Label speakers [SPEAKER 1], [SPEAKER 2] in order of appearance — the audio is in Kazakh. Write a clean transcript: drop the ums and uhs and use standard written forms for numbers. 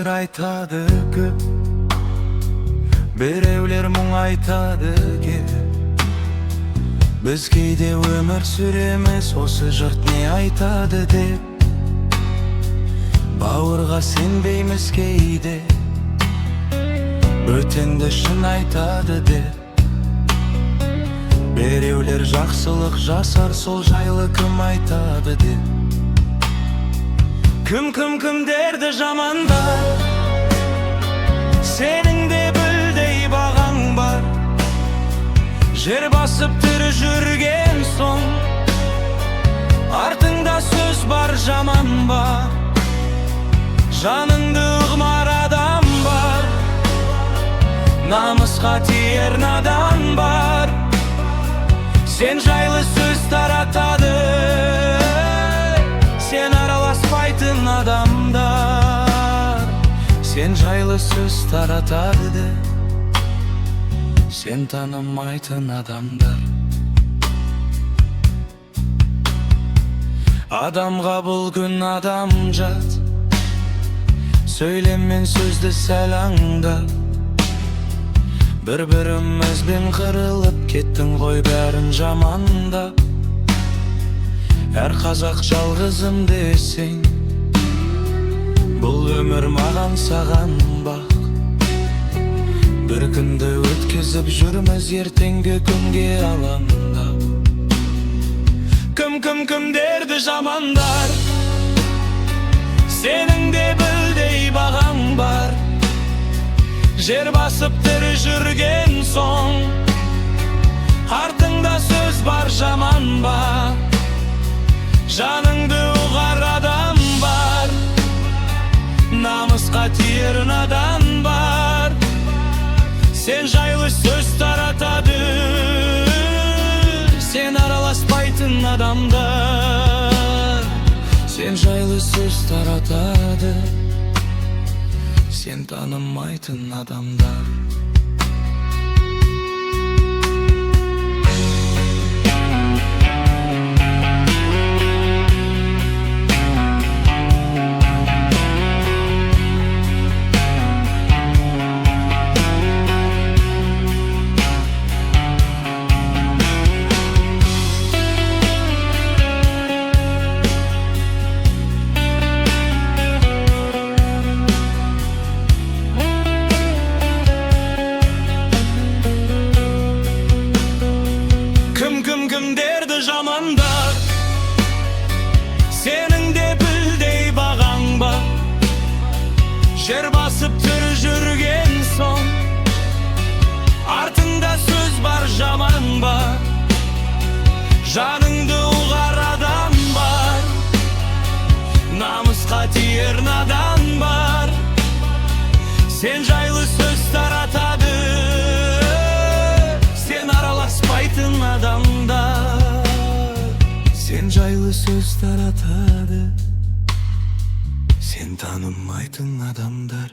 [SPEAKER 1] sır aytады көп, bireuvler muң aytады kep. Biz кейде өмір сүреміз, осы жұрт не айтады деп. Бауырға сенбейміз кейде, бөтенді шын айтады деп. Біреулер жақсылық жасар, сол жайлы кім айтады деп. Кімдерді жамандар, сенің де білдей бағаң бар. Жер басып тірі жүрген соң, артыңда сөз бар жаман бар. Жаныңды ұғмар адам бар, намысқа тиер надан бар. Сен жайлы сөз таратады, сен араласпайтын адамдар. Сен жайлы сөз таратады, сен танымайтын адамдар. Адамға бұл күн адам жат, сөйлеммен сөзді сәл аңдап. Бір-бірімізбен қырылып кеттің ғой бәрін жамандап. Әр қазақ жалғызым десең, бұл өмір маған саған бақ. Бір күнді өткізіп жүрміз ертеңгі күнге алаңдап. Кімдерді жамандар, сенің де білдей бағаң бар. Жер басып тірі жүрген соң, артыңда сөз бар жаман бар. Жаныңды ұғар адам бар, намысқа тиер надан бар. Сен жайлы сөз таратады, сен араласпайтын адамдар. Сен жайлы сөз таратады, сен танымайтын адамдар. Кімдерді жамандар, сенің де білдей бағаң бар. Жер басып тірі жүрген соң, артыңда сөз бар жаман бар. Жаныңды ұғар адам бар, намысқа тиер надан бар. Сен жайлы сөз таратады, сен араласпайтын адамдар. Сен жайлы сөз таратады, сен танымайтын адамдар.